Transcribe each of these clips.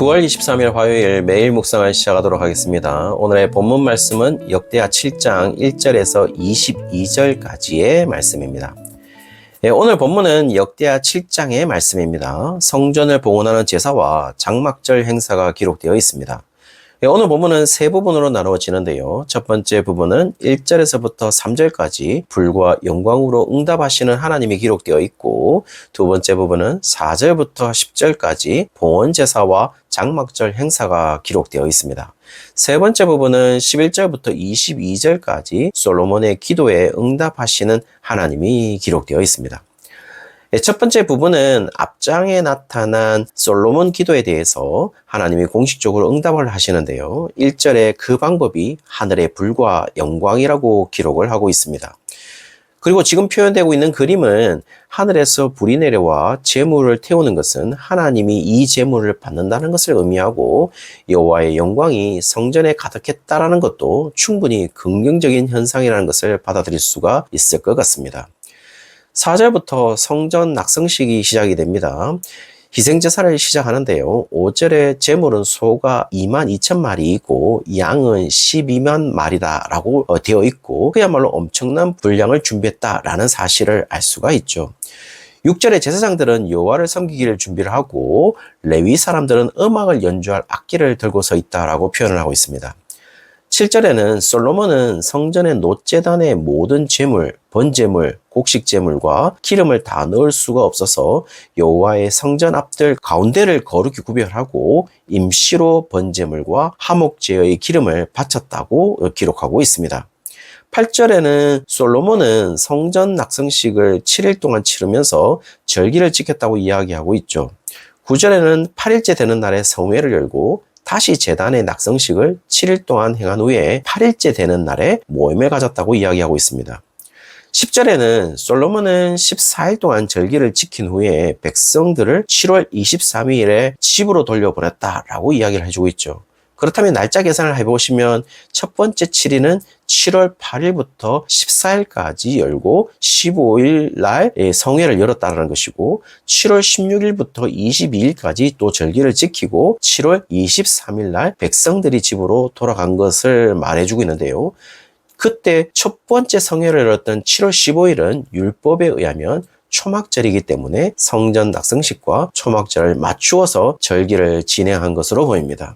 9월 23일 화요일 매일 묵상을 시작하도록 하겠습니다. 오늘의 본문 말씀은 역대하 7장 1절에서 22절까지의 말씀입니다. 오늘 본문은 역대하 7장의 말씀입니다. 성전을 봉헌하는 제사와 장막절 행사가 기록되어 있습니다. 오늘 본문은 세 부분으로 나누어지는데요. 첫 번째 부분은 1절에서부터 3절까지 불과 영광으로 응답하시는 하나님이 기록되어 있고, 두 번째 부분은 4절부터 10절까지 봉헌제사와 장막절 행사가 기록되어 있습니다. 세 번째 부분은 11절부터 22절까지 솔로몬의 기도에 응답하시는 하나님이 기록되어 있습니다. 첫 번째 부분은 앞장에 나타난 솔로몬 기도에 대해서 하나님이 공식적으로 응답을 하시는데요. 1절에 그 방법이 하늘의 불과 영광이라고 기록을 하고 있습니다. 그리고 지금 표현되고 있는 그림은 하늘에서 불이 내려와 제물을 태우는 것은 하나님이 이 제물을 받는다는 것을 의미하고, 여호와의 영광이 성전에 가득했다라는 것도 충분히 긍정적인 현상이라는 것을 받아들일 수가 있을 것 같습니다. 4절부터 성전 낙성식이 시작이 됩니다. 희생제사를 시작하는데요. 5절에 제물은 소가 22,000마리이고 양은 12만 마리다 라고 되어 있고, 그야말로 엄청난 분량을 준비했다라는 사실을 알 수가 있죠. 6절에 제사장들은 여호와를 섬기기를 준비를 하고, 레위 사람들은 음악을 연주할 악기를 들고 서 있다라고 표현을 하고 있습니다. 7절에는 솔로몬은 성전의 놋제단의 모든 제물, 번제물, 곡식제물과 기름을 다 넣을 수가 없어서 여호와의 성전 앞들 가운데를 거룩히 구별하고 임시로 번제물과 화목제의 기름을 바쳤다고 기록하고 있습니다. 8절에는 솔로몬은 성전 낙성식을 7일 동안 치르면서 절기를 지켰다고 이야기하고 있죠. 9절에는 8일째 되는 날에 성회를 열고 다시 제단의 낙성식을 7일 동안 행한 후에 8일째 되는 날에 모임을 가졌다고 이야기하고 있습니다. 10절에는 솔로몬은 14일 동안 절기를 지킨 후에 백성들을 7월 23일에 집으로 돌려보냈다라고 이야기를 해주고 있죠. 그렇다면 날짜 계산을 해보시면 첫 번째 7일은 7월 8일부터 14일까지 열고 15일 날 성회를 열었다는 것이고, 7월 16일부터 22일까지 또 절기를 지키고 7월 23일 날 백성들이 집으로 돌아간 것을 말해주고 있는데요. 그때 첫 번째 성회를 열었던 7월 15일은 율법에 의하면 초막절이기 때문에 성전 낙성식과 초막절을 맞추어서 절기를 진행한 것으로 보입니다.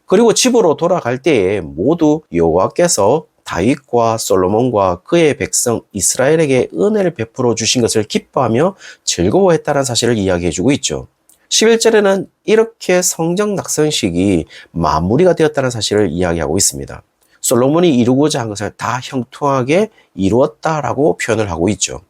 그리고 집으로 돌아갈 때에 모두 여호와께서 다윗과 솔로몬과 그의 백성 이스라엘에게 은혜를 베풀어 주신 것을 기뻐하며 즐거워했다는 사실을 이야기해주고 있죠. 11절에는 이렇게 성전 낙성식이 마무리가 되었다는 사실을 이야기하고 있습니다. 솔로몬이 이루고자 한 것을 다 형통하게 이루었다라고 표현을 하고 있죠.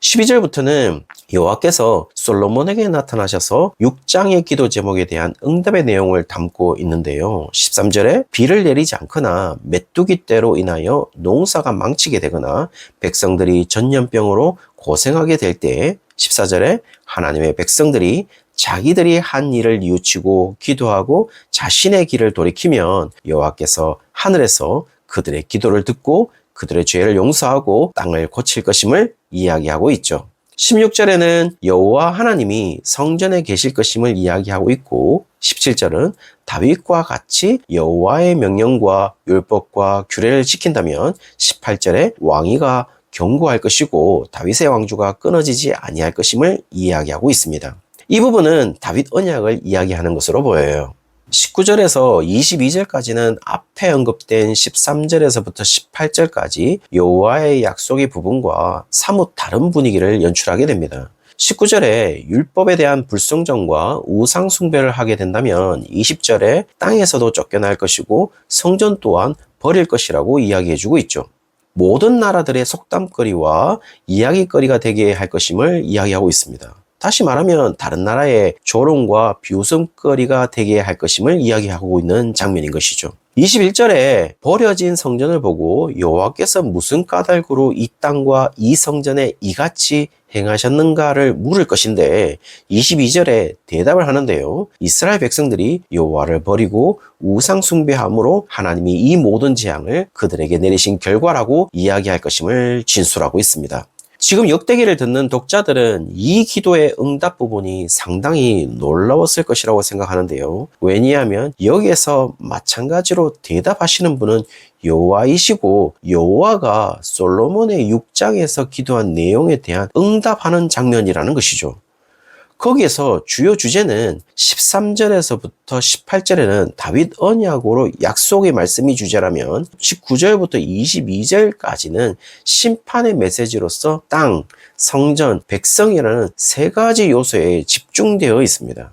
12절부터는 여호와께서 솔로몬에게 나타나셔서 6장의 기도 제목에 대한 응답의 내용을 담고 있는데요. 13절에 비를 내리지 않거나 메뚜기 떼로 인하여 농사가 망치게 되거나 백성들이 전염병으로 고생하게 될 때에, 14절에 하나님의 백성들이 자기들이 한 일을 뉘우치고 기도하고 자신의 길을 돌이키면 여호와께서 하늘에서 그들의 기도를 듣고 그들의 죄를 용서하고 땅을 고칠 것임을 이야기하고 있죠. 16절에는 여호와 하나님이 성전에 계실 것임을 이야기하고 있고, 17절은 다윗과 같이 여호와의 명령과 율법과 규례를 지킨다면 18절에 왕위가 견고할 것이고 다윗의 왕조가 끊어지지 아니할 것임을 이야기하고 있습니다. 이 부분은 다윗 언약을 이야기하는 것으로 보여요. 19절에서 22절까지는 앞에 언급된 13절에서부터 18절까지 여호와의 약속의 부분과 사뭇 다른 분위기를 연출하게 됩니다. 19절에 율법에 대한 불성정과 우상 숭배를 하게 된다면 20절에 땅에서도 쫓겨날 것이고 성전 또한 버릴 것이라고 이야기해주고 있죠. 모든 나라들의 속담거리와 이야기거리가 되게 할 것임을 이야기하고 있습니다. 다시 말하면 다른 나라의 조롱과 비웃음거리가 되게 할 것임을 이야기하고 있는 장면인 것이죠. 21절에 버려진 성전을 보고 여호와께서 무슨 까닭으로 이 땅과 이 성전에 이같이 행하셨는가를 물을 것인데, 22절에 대답을 하는데요. 이스라엘 백성들이 여호와를 버리고 우상 숭배함으로 하나님이 이 모든 재앙을 그들에게 내리신 결과라고 이야기할 것임을 진술하고 있습니다. 지금 역대기를 듣는 독자들은 이 기도의 응답 부분이 상당히 놀라웠을 것이라고 생각하는데요. 왜냐하면 여기에서 마찬가지로 대답하시는 분은 여호와이시고 여호와가 솔로몬의 6장에서 기도한 내용에 대한 응답하는 장면이라는 것이죠. 거기에서 주요 주제는 13절에서부터 18절에는 다윗 언약으로 약속의 말씀이 주제라면 19절부터 22절까지는 심판의 메시지로서 땅, 성전, 백성이라는 세 가지 요소에 집중되어 있습니다.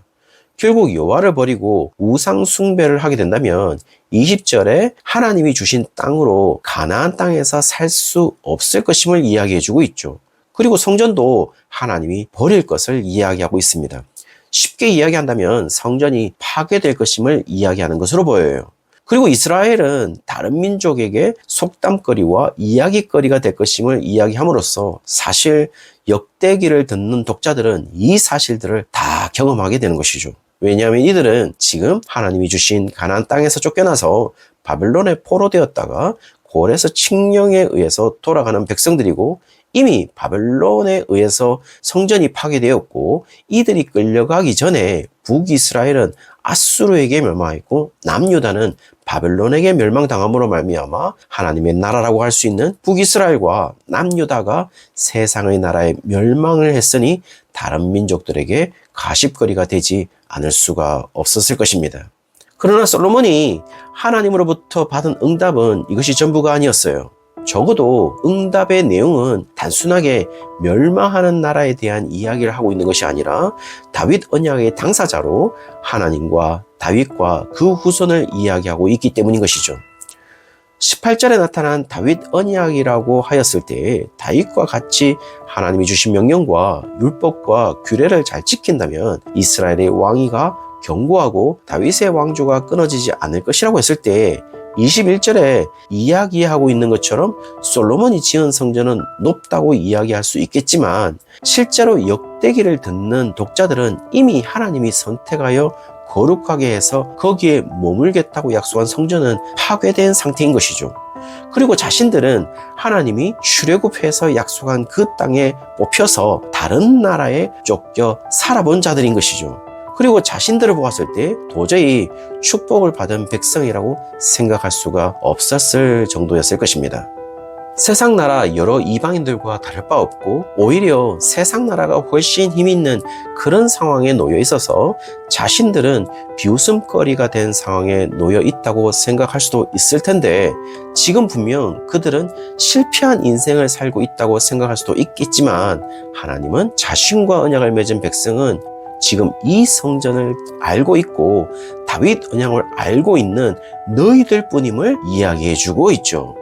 결국 여호와를 버리고 우상 숭배를 하게 된다면 20절에 하나님이 주신 땅으로 가나안 땅에서 살 수 없을 것임을 이야기해주고 있죠. 그리고 성전도 하나님이 버릴 것을 이야기하고 있습니다. 쉽게 이야기한다면 성전이 파괴될 것임을 이야기하는 것으로 보여요. 그리고 이스라엘은 다른 민족에게 속담거리와 이야기거리가 될 것임을 이야기함으로써 사실 역대기를 듣는 독자들은 이 사실들을 다 경험하게 되는 것이죠. 왜냐하면 이들은 지금 하나님이 주신 가나안 땅에서 쫓겨나서 바벨론에 포로되었다가 고레스 칙령에 의해서 돌아가는 백성들이고 이미 바벨론에 의해서 성전이 파괴되었고 이들이 끌려가기 전에 북이스라엘은 아수르에게 멸망했고 남유다는 바벨론에게 멸망당함으로 말미암아 하나님의 나라라고 할 수 있는 북이스라엘과 남유다가 세상의 나라에 멸망을 했으니 다른 민족들에게 가십거리가 되지 않을 수가 없었을 것입니다. 그러나 솔로몬이 하나님으로부터 받은 응답은 이것이 전부가 아니었어요. 적어도 응답의 내용은 단순하게 멸망하는 나라에 대한 이야기를 하고 있는 것이 아니라 다윗 언약의 당사자로 하나님과 다윗과 그 후손을 이야기하고 있기 때문인 것이죠. 18절에 나타난 다윗 언약이라고 하였을 때 다윗과 같이 하나님이 주신 명령과 율법과 규례를 잘 지킨다면 이스라엘의 왕위가 견고하고 다윗의 왕조가 끊어지지 않을 것이라고 했을 때 21절에 이야기하고 있는 것처럼 솔로몬이 지은 성전은 높다고 이야기할 수 있겠지만 실제로 역대기를 듣는 독자들은 이미 하나님이 선택하여 거룩하게 해서 거기에 머물겠다고 약속한 성전은 파괴된 상태인 것이죠. 그리고 자신들은 하나님이 출애굽해서 약속한 그 땅에 뽑혀서 다른 나라에 쫓겨 살아본 자들인 것이죠. 그리고 자신들을 보았을 때 도저히 축복을 받은 백성이라고 생각할 수가 없었을 정도였을 것입니다. 세상 나라 여러 이방인들과 다를 바 없고 오히려 세상 나라가 훨씬 힘 있는 그런 상황에 놓여 있어서 자신들은 비웃음거리가 된 상황에 놓여 있다고 생각할 수도 있을 텐데 지금 분명 그들은 실패한 인생을 살고 있다고 생각할 수도 있겠지만 하나님은 자신과 언약을 맺은 백성은 지금 이 성전을 알고 있고 다윗 언약을 알고 있는 너희들 뿐임을 이야기해주고 있죠.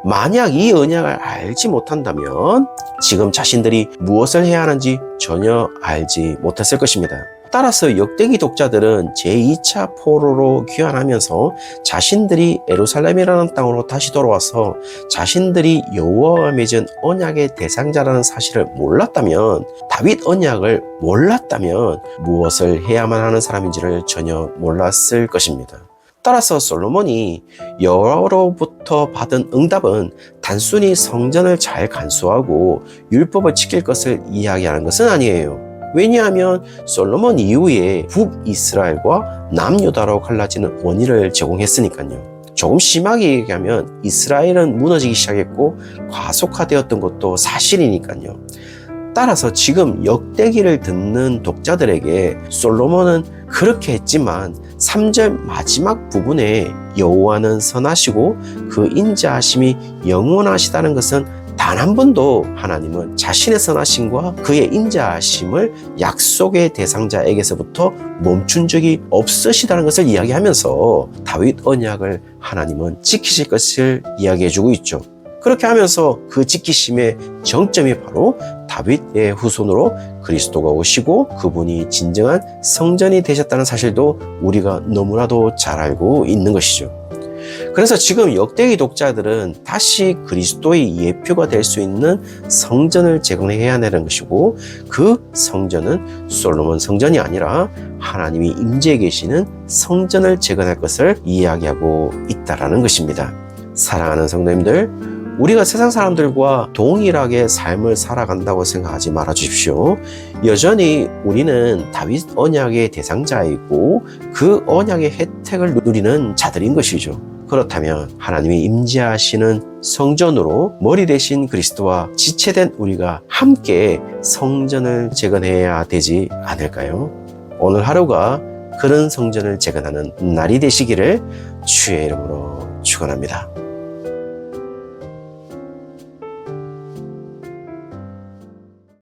만약 이 언약을 알지 못한다면 지금 자신들이 무엇을 해야 하는지 전혀 알지 못했을 것입니다. 따라서 역대기 독자들은 제2차 포로로 귀환하면서 자신들이 예루살렘이라는 땅으로 다시 돌아와서 자신들이 여호와와 맺은 언약의 대상자라는 사실을 몰랐다면 다윗 언약을 몰랐다면 무엇을 해야만 하는 사람인지를 전혀 몰랐을 것입니다. 따라서 솔로몬이 여호와로부터 받은 응답은 단순히 성전을 잘 간수하고 율법을 지킬 것을 이야기하는 것은 아니에요. 왜냐하면 솔로몬 이후에 북이스라엘과 남유다로 갈라지는 원인을 제공했으니까요. 조금 심하게 얘기하면 이스라엘은 무너지기 시작했고 과속화되었던 것도 사실이니까요. 따라서 지금 역대기를 듣는 독자들에게 솔로몬은 그렇게 했지만 3절 마지막 부분에 여호와는 선하시고 그 인자하심이 영원하시다는 것은 단 한 번도 하나님은 자신의 선하심과 그의 인자하심을 약속의 대상자에게서부터 멈춘 적이 없으시다는 것을 이야기하면서 다윗 언약을 하나님은 지키실 것을 이야기해주고 있죠. 그렇게 하면서 그 지키심의 정점이 바로 다윗의 후손으로 그리스도가 오시고 그분이 진정한 성전이 되셨다는 사실도 우리가 너무나도 잘 알고 있는 것이죠. 그래서 지금 역대기 독자들은 다시 그리스도의 예표가 될 수 있는 성전을 제공해야 하는 것이고 그 성전은 솔로몬 성전이 아니라 하나님이 임재해 계시는 성전을 재건할 것을 이야기하고 있다라는 것입니다. 사랑하는 성도님들, 우리가 세상 사람들과 동일하게 삶을 살아간다고 생각하지 말아 주십시오. 여전히 우리는 다윗 언약의 대상자이고 그 언약의 혜택을 누리는 자들인 것이죠. 그렇다면 하나님이 임재하시는 성전으로 머리 대신 그리스도와 지체된 우리가 함께 성전을 재건해야 되지 않을까요? 오늘 하루가 그런 성전을 재건하는 날이 되시기를 주의 이름으로 축원합니다.